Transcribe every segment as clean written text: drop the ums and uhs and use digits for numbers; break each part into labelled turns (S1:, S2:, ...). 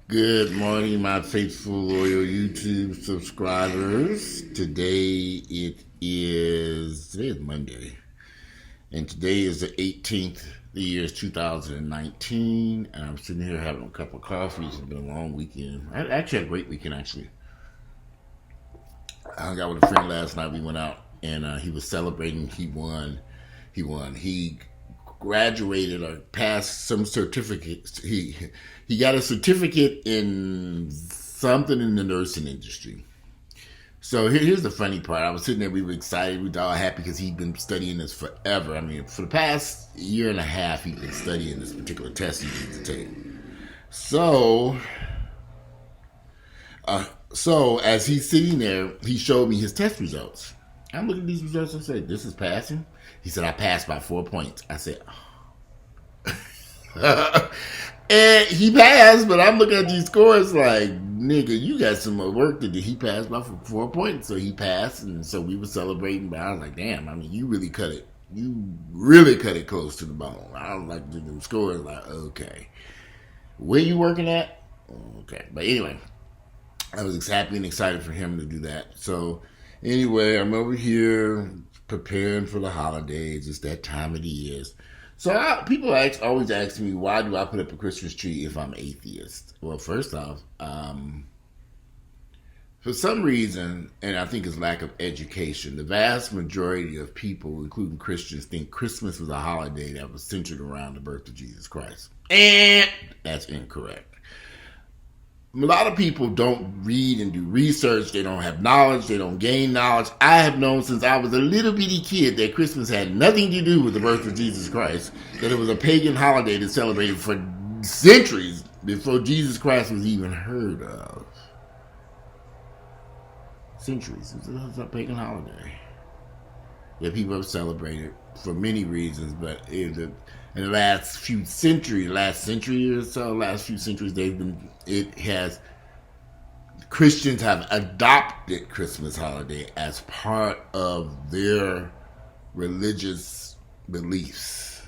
S1: Good morning, my faithful, loyal YouTube subscribers. Today is Monday, and today is the 18th. The year is 2019, and I'm sitting here having a cup of coffee. It's been a long weekend. I actually had a great weekend, actually. I hung out with a friend last night. We went out, and he was celebrating. He won. He graduated or passed some certificates. He got a certificate in something in the nursing industry. So here's the funny part. I was sitting there, we were excited, we were all happy because he'd been studying this forever. I mean, for the past year and a half, he'd been studying this particular test he needs to take. So as he's sitting there, he showed me his test results. I'm looking at these results and say, "This is passing." He said, "I passed by 4 points." I said, "Oh." And he passed, but I'm looking at these scores like, nigga, you got some more work to do. He passed by 4 points, so he passed, and so we were celebrating. But I was like, damn, I mean, you really cut it. You really cut it close to the bone. I was like, the scores, like, okay. Where you working at? Okay. But anyway, I was happy and excited for him to do that. So anyway, I'm over here preparing for the holidays. It's that time of the year. So people always ask me, why do I put up a Christmas tree if I'm atheist? Well, first off, for some reason, and I think it's lack of education, the vast majority of people, including Christians, think Christmas was a holiday that was centered around the birth of Jesus Christ. And that's incorrect. A lot of people don't read and do research. They don't have knowledge. They don't gain knowledge. I have known since I was a little bitty kid that Christmas had nothing to do with the birth of Jesus Christ, that it was a pagan holiday that celebrated for centuries before Jesus Christ was even heard of. Centuries. It was a pagan holiday that people have celebrated for many reasons, but in the last few centuries, last few centuries, Christians have adopted Christmas holiday as part of their religious beliefs.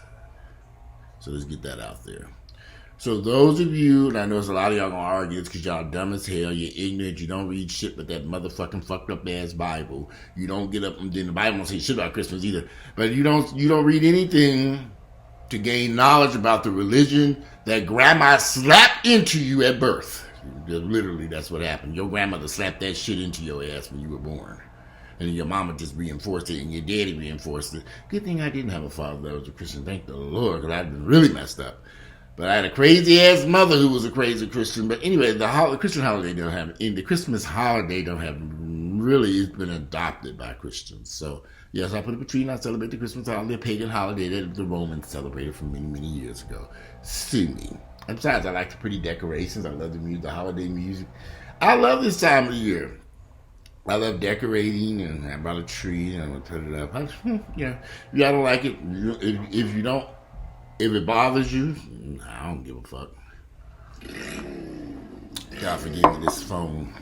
S1: So let's get that out there. So those of you, and I know there's a lot of y'all gonna argue it's because y'all dumb as hell, you're ignorant, you don't read shit but that motherfucking fucked up ass Bible. You don't get up, and then the Bible don't say shit about Christmas either. But you don't read anything to gain knowledge about the religion that grandma slapped into you at birth. Literally, that's what happened. Your grandmother slapped that shit into your ass when you were born. And your mama just reinforced it, and your daddy reinforced it. Good thing I didn't have a father that was a Christian. Thank the Lord, because I'd been really messed up. But I had a crazy ass mother who was a crazy Christian. But anyway, the Christian holiday don't have, in the Christmas holiday don't have, really, it's been adopted by Christians. So yes, I put up a tree and I celebrate the Christmas holiday, a pagan holiday that the Romans celebrated from many, many years ago. Sue me. And besides, I like the pretty decorations. I love the music, the holiday music. I love this time of the year. I love decorating, and I brought a tree and I'm gonna put it up. Yeah, if y'all don't like it, if you don't, if it bothers you, I don't give a fuck. God forgive me, this phone.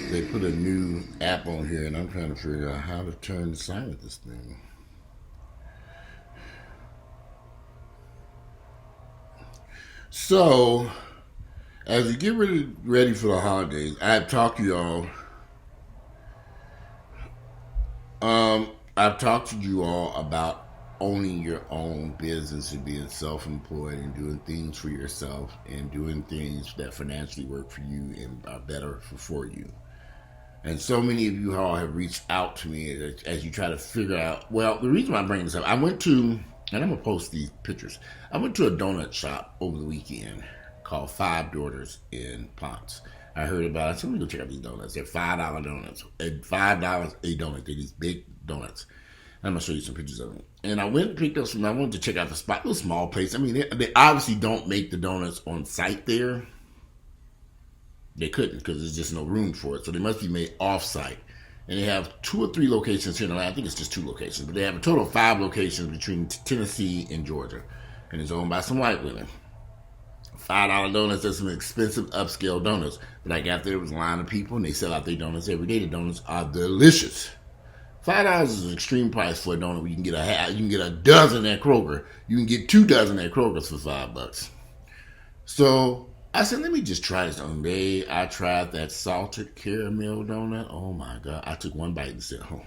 S1: They put a new app on here, and I'm trying to figure out how to turn the sign of this thing. So, as we get ready for the holidays, I've talked to y'all. I've talked to you all about owning your own business and being self-employed and doing things for yourself and doing things that financially work for you and are better for you. And so many of you all have reached out to me as you try to figure out, well, the reason why I'm bringing this up, I went to, and I'm going to post these pictures, I went to a donut shop over the weekend called Five Daughters in Ponce. I heard about it, so let me go check out these donuts. They're $5 donuts. At $5 a donut. They're these big donuts. I'm going to show you some pictures of them. And I went and picked up some, I wanted to check out the spot, little small place. I mean, they obviously don't make the donuts on site there. They couldn't because there's just no room for it. So they must be made off-site. And they have 2 or 3 locations here in Atlanta. I think it's just 2 locations. But they have a total of 5 locations between Tennessee and Georgia. And it's owned by some white women. $5 donuts, that's some expensive upscale donuts. But I got there, was a line of people, and they sell out their donuts every day. The donuts are delicious. $5 is an extreme price for a donut. You can get you can get a dozen at Kroger. You can get 2 dozen at Kroger's for $5. So I said, let me just try this on day. I tried that salted caramel donut. Oh my God. I took one bite and said, oh,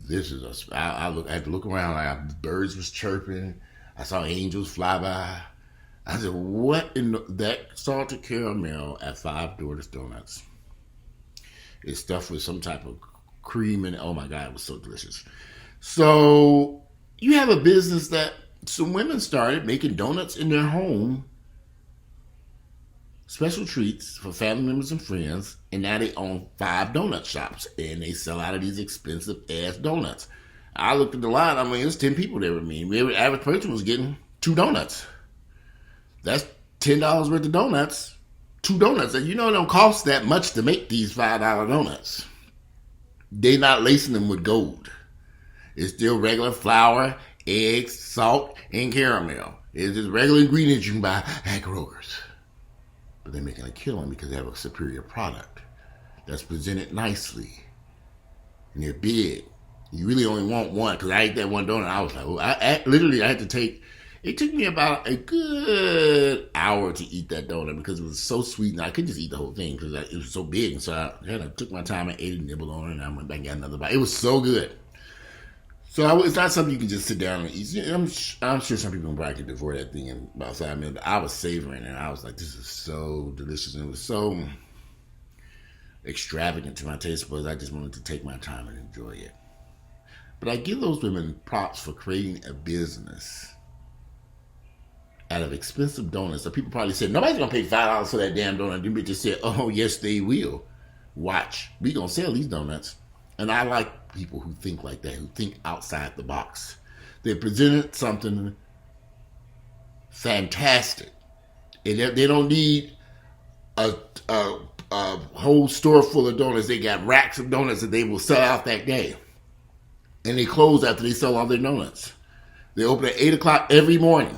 S1: this is a. I had to look around. Like birds was chirping. I saw angels fly by. I said, what in that salted caramel at Five Donuts? It's stuffed with some type of cream and oh my God, it was so delicious. So you have a business that some women started making donuts in their home, special treats for family members and friends, and now they own 5 donut shops and they sell out of these expensive ass donuts. I looked at the line, I mean, there's 10 people there with me. Every average person was getting 2 donuts. That's $10 worth of donuts. 2 donuts. And you know it don't cost that much to make these $5 donuts. They're not lacing them with gold. It's still regular flour, eggs, salt, and caramel. It's just regular ingredients you can buy at Kroger's. But they're making a killing because they have a superior product that's presented nicely. And they're big. You really only want one, because I ate that one donut. I was like, oh, I had to take, it took me about a good hour to eat that donut because it was so sweet and I couldn't just eat the whole thing because it was so big. And so I kind of took my time and ate a nibble on it and I went back and got another bite. It was so good. So it's not something you can just sit down and eat. I'm sure some people can probably could devour that thing in about 5 minutes. But I was savoring it. And I was like, this is so delicious. And it was so extravagant to my taste buds. I just wanted to take my time and enjoy it. But I give those women props for creating a business out of expensive donuts. So people probably said, nobody's going to pay $5 for that damn donut. You just said, oh, yes, they will. Watch. We're going to sell these donuts. And I like people who think like that, who think outside the box. They presented something fantastic. And they don't need a whole store full of donuts. They got racks of donuts that they will sell out that day. And they close after they sell all their donuts. They open at 8 o'clock every morning.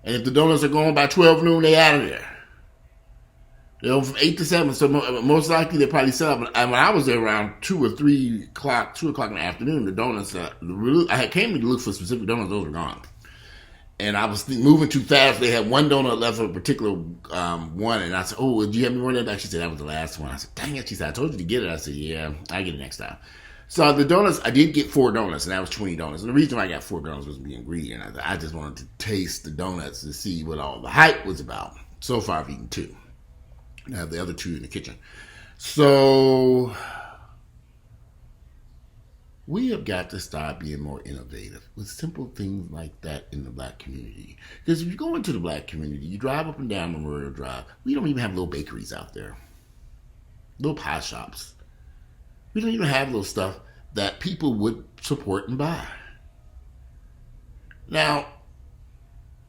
S1: And if the donuts are gone by 12 noon, they out of there. They're open from 8 to 7, so most likely they probably sell out. And when I was there around 2 or 3 o'clock, 2 o'clock in the afternoon, the donuts, I came to look for specific donuts, those were gone. And I was moving too fast. They had one donut left for a particular one. And I said, oh, do you have any more than that? She said, that was the last one. I said, dang it. She said, I told you to get it. I said, yeah, I'll get it next time. So the donuts, I did get 4 donuts, and that was 20 donuts. And the reason why I got 4 donuts was being greedy. And I just wanted to taste the donuts to see what all the hype was about. So far, I've eaten 2. I have the other 2 in the kitchen. So we have got to start being more innovative with simple things like that in the black community. Because if you go into the black community, you drive up and down Memorial Drive, we don't even have little bakeries out there. Little pie shops. We don't even have little stuff that people would support and buy. Now,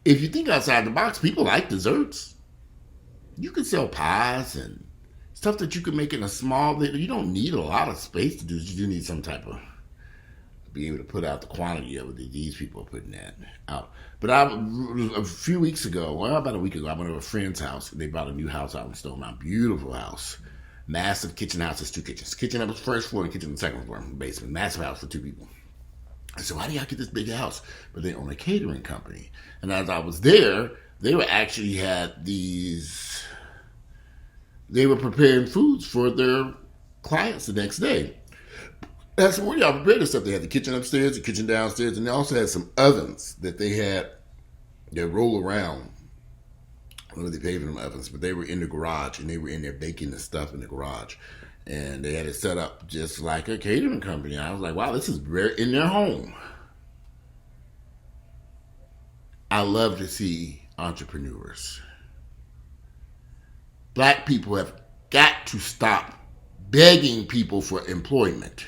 S1: if you think outside the box, people like desserts. You can sell pies and stuff that you can make in a small, you don't need a lot of space to do. You do need some type of, be able to put out the quantity of it that these people are putting that out. But a few weeks ago, well, about a week ago, I went to a friend's house. They bought a new house out in Stone Mountain. Beautiful house. Massive kitchen house. There's 2 kitchens. Kitchen on the first floor and kitchen on the second floor. Basement. Massive house for 2 people. I said, why do y'all get this big house? But they own a catering company. And as I was there, they were actually they were preparing foods for their clients the next day. And I said, where y'all prepare this stuff? They had the kitchen upstairs, the kitchen downstairs, and they also had some ovens that they had that roll around. I don't know if they paid for them ovens, but they were in the garage and they were in there baking the stuff in the garage. And they had it set up just like a catering company. And I was like, wow, this is rare in their home. I love to see entrepreneurs. Black people have got to stop begging people for employment.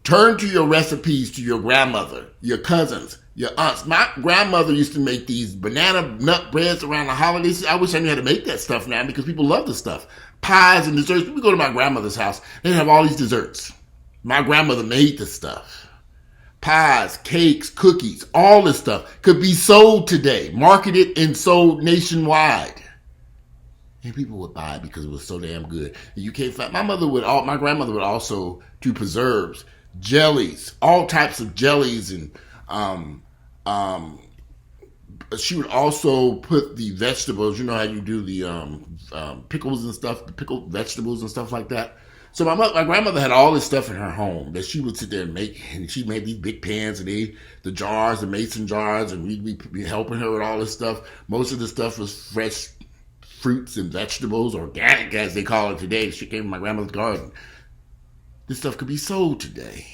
S1: Turn to your recipes to your grandmother, your cousins, your aunts. My grandmother used to make these banana nut breads around the holidays. I wish I knew how to make that stuff now because people love this stuff. Pies and desserts. We go to my grandmother's house. They have all these desserts. My grandmother made this stuff. Pies, cakes, cookies, all this stuff could be sold today, marketed and sold nationwide. And people would buy it because it was so damn good. And you can't find. My grandmother would also do preserves, jellies, all types of jellies and she would also put the vegetables. You know how you do the pickles and stuff, the pickled vegetables and stuff like that. So my grandmother had all this stuff in her home that she would sit there and make, and she made these big pans and the jars, the mason jars, and we'd be helping her with all this stuff. Most of the stuff was fresh fruits and vegetables, organic as they call it today. She came from my grandmother's garden. This stuff could be sold today.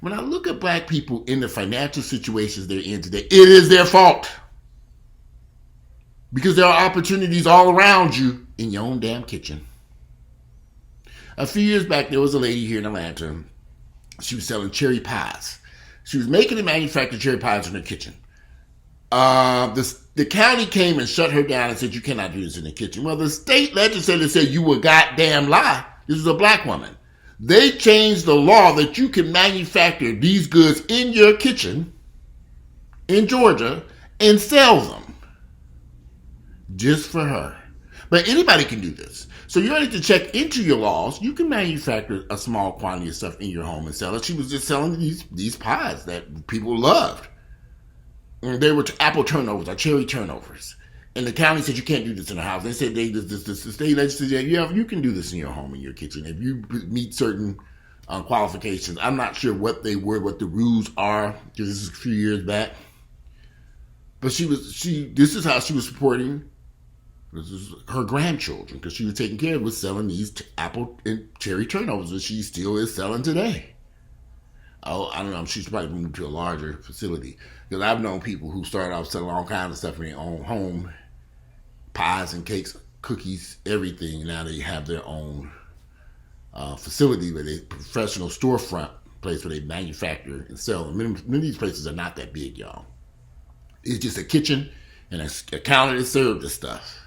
S1: When I look at black people in the financial situations they're in today, it is their fault. Because there are opportunities all around you in your own damn kitchen. A few years back, there was a lady here in Atlanta. She was selling cherry pies. She was making and manufacturing cherry pies in her kitchen. The county came and shut her down and said, you cannot do this in the kitchen. Well, the state legislature said, you were goddamn lie. This is a black woman. They changed the law that you can manufacture these goods in your kitchen in Georgia and sell them just for her. But anybody can do this. So you don't need to check into your laws. You can manufacture a small quantity of stuff in your home and sell it. She was just selling these pies that people loved. And they were apple turnovers or cherry turnovers. And the county said you can't do this in the house. They said the state legislature said, yeah, you can do this in your home, in your kitchen, if you meet certain qualifications. I'm not sure what they were, what the rules are, because this is a few years back. But this is how she was supporting her grandchildren, because she was taking care of, was selling these apple and cherry turnovers that she still is selling today. Oh, I don't know. She's probably moved to a larger facility. Because I've known people who started off selling all kinds of stuff in their own home, pies and cakes, cookies, everything. Now they have their own facility where they professional storefront place where they manufacture and sell. Many of these places are not that big, y'all. It's just a kitchen and a counter to serve this stuff,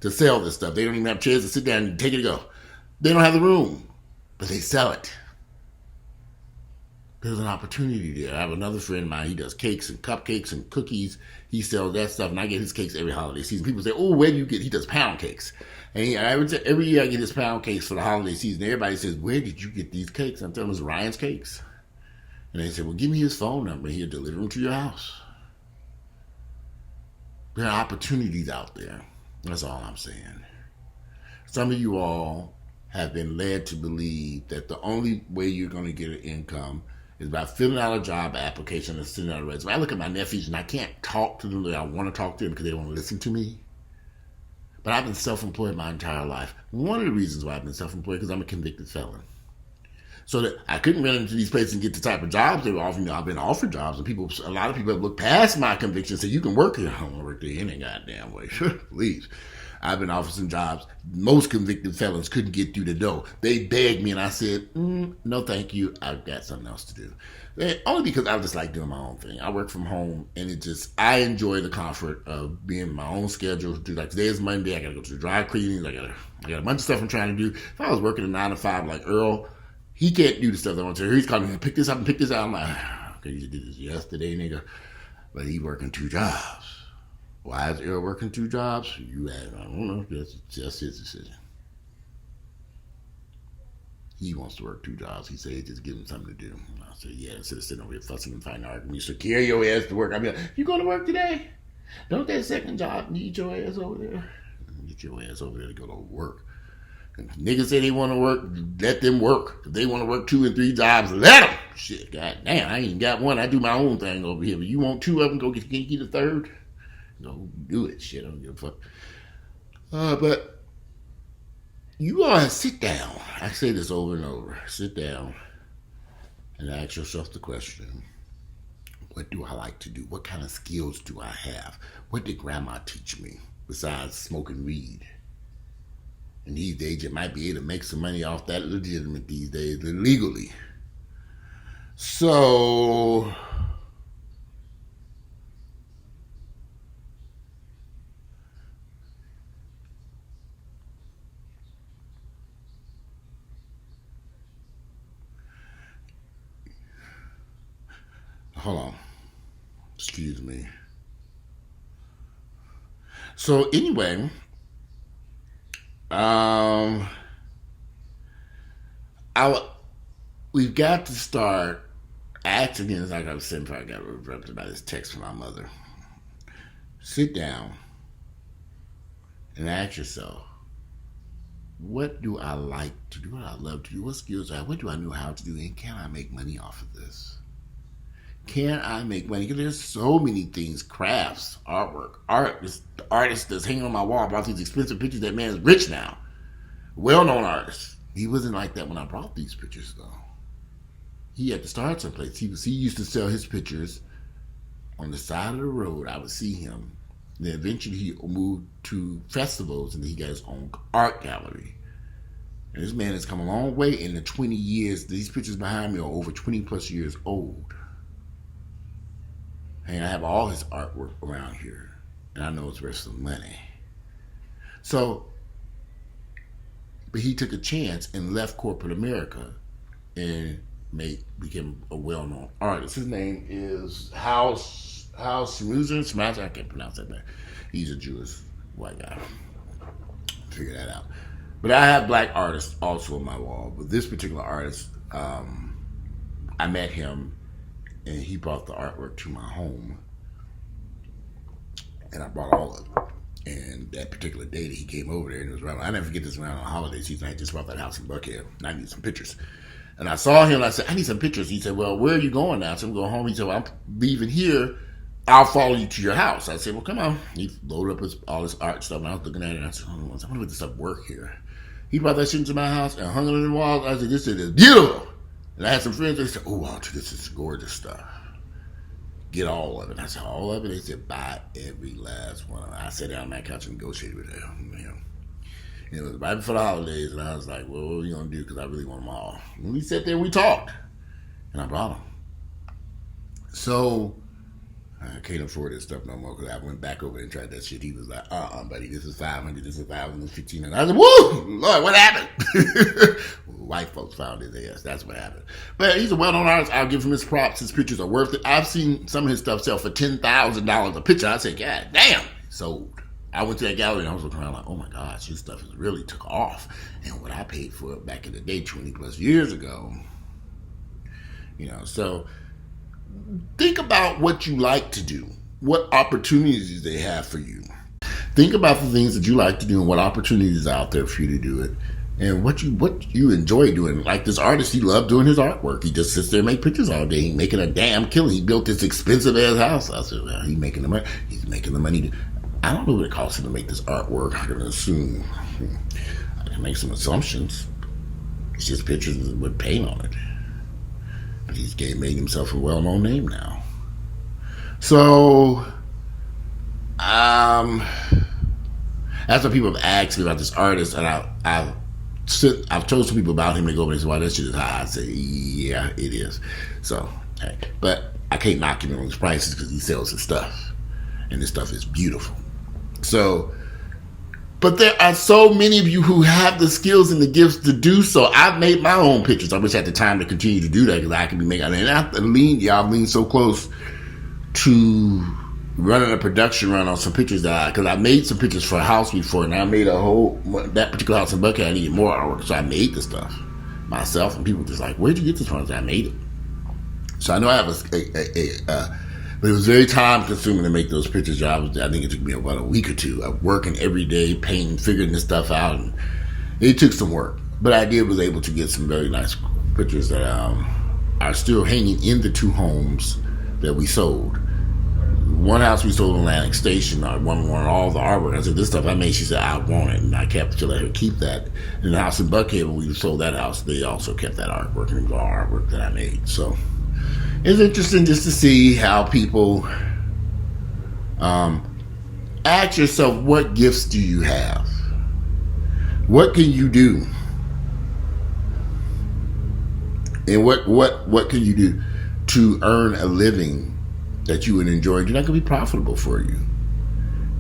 S1: to sell this stuff. They don't even have chairs to sit down and take it and go. They don't have the room, but they sell it. There's an opportunity there. I have another friend of mine. He does cakes and cupcakes and cookies. He sells that stuff, and I get his cakes every holiday season. People say, "Oh, where do you get?" He does pound cakes, and every year I get his pound cakes for the holiday season. Everybody says, "Where did you get these cakes?" I'm telling them it's Ryan's Cakes, and they say, "Well, give me his phone number. He'll deliver them to your house." There are opportunities out there. That's all I'm saying. Some of you all have been led to believe that the only way you're going to get an income is by filling out a job application and sending out a resume. I look at my nephews and I can't talk to them the way I want to talk to them because they don't want to listen to me. But I've been self-employed my entire life. One of the reasons why I've been self-employed is because I'm a convicted felon. So that I couldn't run into these places and get the type of jobs they were offering. I've been offered jobs, and a lot of people have looked past my conviction and said, "You can work here." I don't want to work there any goddamn way. Please. I've been offered some jobs. Most convicted felons couldn't get through the door. They begged me, and I said, "No, thank you. I've got something else to do." Only because I just like doing my own thing. I work from home, and I enjoy the comfort of being my own schedule. Like today is Monday, I got to go to the dry cleanings. I got a bunch of stuff I'm trying to do. If I was working a 9 to 5 like Earl, he can't do the stuff I want to. He's calling me, pick this up and pick this out. I'm like, okay, you did this yesterday, nigga. But he working 2 jobs. Why is Earl working 2 jobs? I don't know. That's just his decision. He wants to work 2 jobs. He said, just give him something to do. I said, yeah, instead of sitting over here fussing and fighting arguments, so carry your ass to work. I'll be like, you going to work today? Don't that second job need your ass over there? Get your ass over there to go to work. And niggas say they want to work, let them work. If they want to work 2 and 3 jobs, let them. Shit, goddamn, I ain't even got one. I do my own thing over here. But you want 2 of them, go get the third? Go do it. Shit, I don't give a fuck. But you all sit down. I say this over and over. Sit down and ask yourself the question, what do I like to do? What kind of skills do I have? What did grandma teach me besides smoking weed? And these days, you might be able to make some money off that legitimate these days, legally. So, hold on. Excuse me. So, anyway, we've got to start acting as like I was saying before I got interrupted by this text from my mother. sit down and ask yourself, what do I like to do? What do I love to do? What skills do I have? What do I know how to do? And can I make money off of this? Can I make money? Because there's so many things, crafts, artwork, art. This artist that's hanging on my wall bought these expensive pictures. That man's rich now. Well-known artist. He wasn't like that when I brought these pictures, though. He had to start someplace. He used to sell his pictures on the side of the road. I would see him. Then eventually he moved to festivals, and then he got his own art gallery. And this man has come a long way in the 20 years. These pictures behind me are over 20 plus years old. And I have all his artwork around here. And I know it's worth some money. So, but he took a chance and left corporate America and became a well-known artist. His name is House Smash. I can't pronounce that name. He's a Jewish white guy. Figure that out. But I have black artists also on my wall. But this particular artist, I met him, and he brought the artwork to my home, and I bought all of it. And that particular day that he came over there, and it was around, I never forget this, around the holiday season. I just bought that house in Buckhead, and I need some pictures. And I saw him, and I said, I need some pictures. He said, well, where are you going now? So I'm going home. He said, well, I'm leaving here. I'll follow you to your house. I said, well, come on. He loaded up all his art stuff, and I was looking at it, and I said, I wonder if this stuff work here. He brought that shit into my house and hung it on the wall. I said, this shit is beautiful. And I had some friends that said, oh, Walter, this is gorgeous stuff. Get all of it. I said, all of it? They said, buy every last one of it. I sat down on that couch and negotiated with them. It was right before the holidays, and I was like, well, what are we going to do? Because I really want them all. And we sat there and we talked. And I brought them. So, I can't afford this stuff no more because I went back over and tried that shit. He was like, buddy, this is $500, this is $1,000, this is $1,500. I said, woo, Lord, what happened? White folks found his ass. That's what happened. But he's a well-known artist. I'll give him his props. His pictures are worth it. I've seen some of his stuff sell for $10,000 a picture. I said, God damn, sold. I went to that gallery and I was looking around like, oh my gosh, his stuff has really took off. And what I paid for it back in the day, 20 plus years ago. So think about what you like to do. What opportunities they have for you. Think about the things that you like to do and what opportunities are out there for you to do it. And what you enjoy doing. Like this artist, he loved doing his artwork. He just sits there and make pictures all day. He's making a damn killing. He built this expensive ass house. I said, well, he's making the money. He's making the money. I don't know what it costs him to make this artwork. I can assume. I can make some assumptions. It's just pictures with paint on it. But he's made himself a well-known name now. So, that's what people have asked me about this artist, and I've told some people about him. They go over and say, "Well, that shit is high." I say, "Yeah, it is." So, but I can't knock him on his prices because he sells his stuff, and this stuff is beautiful. So, but there are so many of you who have the skills and the gifts to do so. I've made my own pictures. I wish I had the time to continue to do that because I can be making. And I have to y'all lean so close to running a production run on some pictures because I made some pictures for a house before, and I made that particular house in Buckhead. I needed more artwork, so I made the stuff myself, and people were just like, "Where'd you get this from?" I said, I made it. So I know I have but it was very time consuming to make those pictures. I think it took me about a week or two of working every day, painting, figuring this stuff out, and it took some work. But I was able to get some very nice pictures that are still hanging in the two homes that we sold. One house we sold in Atlantic Station, I wanted all the artwork. I said, this stuff I made, she said, I want it. And I kept to let her keep that. In the house in Buckhead, when we sold that house, they also kept that artwork, and it was all artwork that I made. So it's interesting just to see how people ask yourself, what gifts do you have? What can you do? And what can you do to earn a living that you would enjoy? You're not going to be profitable for you.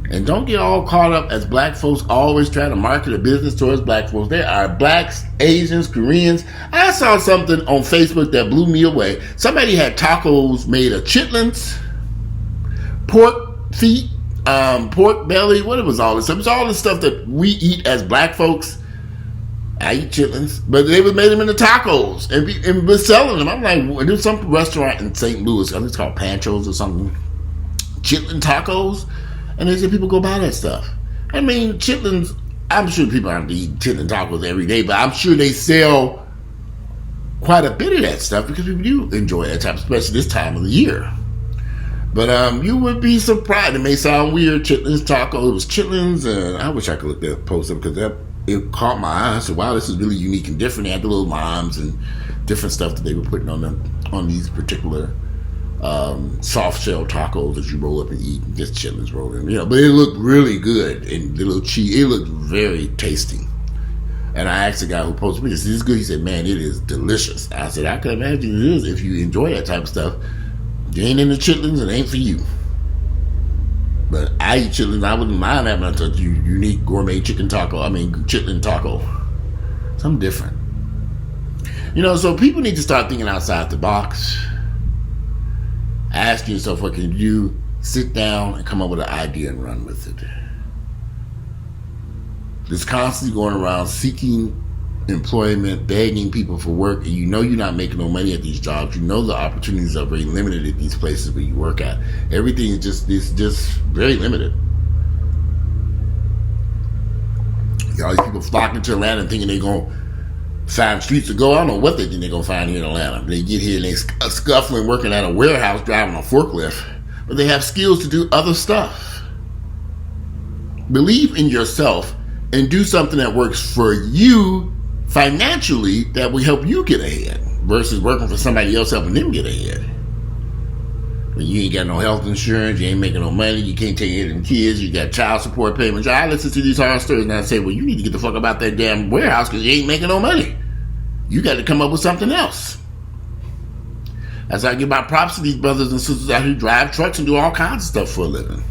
S1: And don't get all caught up as black folks always try to market a business towards black folks. There are blacks, Asians, Koreans. I saw something on Facebook that blew me away. Somebody had tacos made of chitlins, pork feet, pork belly. What it was all this? It was all the stuff that we eat as black folks. I eat chitlins, but they made them into tacos and was selling them. I'm like, there's some restaurant in St. Louis, I think it's called Pancho's or something, chitlin tacos. And they said people go buy that stuff. I mean, chitlins, I'm sure people aren't eating chitlin tacos every day, but I'm sure they sell quite a bit of that stuff because people do enjoy that type, especially this time of the year. But you would be surprised. It may sound weird, chitlins taco. It was chitlins, and I wish I could look that post up because it caught my eye. I said, wow, this is really unique and different. They had the little limes and different stuff that they were putting on these particular soft shell tacos that you roll up and eat, and just chitlins rolled in. But it looked really good, and the little cheese, it looked very tasty. And I asked the guy who posted me, is this good? He said, man, it is delicious. I said, I can imagine it is if you enjoy that type of stuff. You ain't into chitlins, it ain't for you. But I eat chitlins. I wouldn't mind having a unique gourmet chitlin taco. Something different. So people need to start thinking outside the box. Asking yourself, what can you do? Sit down and come up with an idea and run with it. Just constantly going around seeking employment, begging people for work, and you're not making no money at these jobs. The opportunities are very limited at these places where you work at. Everything is just very limited. All these people flocking to Atlanta and thinking they're gonna find streets to go. I don't know what they think they're gonna find here in Atlanta. They get here and they scuffling, working at a warehouse, driving a forklift, but they have skills to do other stuff. Believe in yourself and do something that works for you financially that will help you get ahead versus working for somebody else helping them get ahead. When you ain't got no health insurance, you ain't making no money, you can't take care of them kids, you got child support payments. I listen to these horror stories and I say, well, you need to get the fuck about that damn warehouse because you ain't making no money. You got to come up with something else. That's how I give my props to these brothers and sisters out here who drive trucks and do all kinds of stuff for a living.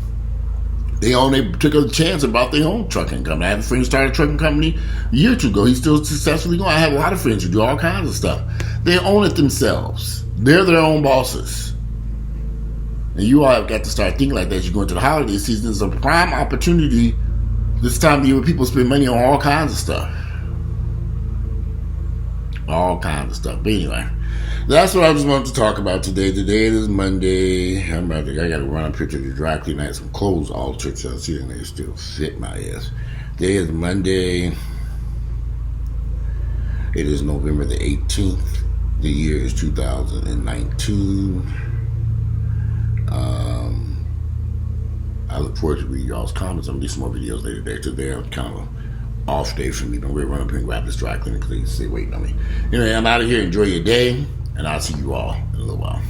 S1: They took a chance about their own trucking company. I have a friend who started a trucking company a year or two ago. He's still successfully going. I have a lot of friends who do all kinds of stuff. They own it themselves. They're their own bosses. And you all have got to start thinking like that as you go into the holiday season. It's a prime opportunity this time of year where people spend money on all kinds of stuff. All kinds of stuff. But anyway, that's what I just wanted to talk about today. Today is Monday. I got to run a picture of the dry clean. I had some clothes altered, so I see and they still fit my ass. Today is Monday. It is November the 18th. The year is 2019. I look forward to reading y'all's comments. I'm going to do some more videos later today. Today I'm kind of off day for me. Don't really run up here and grab this dry cleaning because they stay waiting on me. Anyway, I'm out of here. Enjoy your day, and I'll see you all in a little while.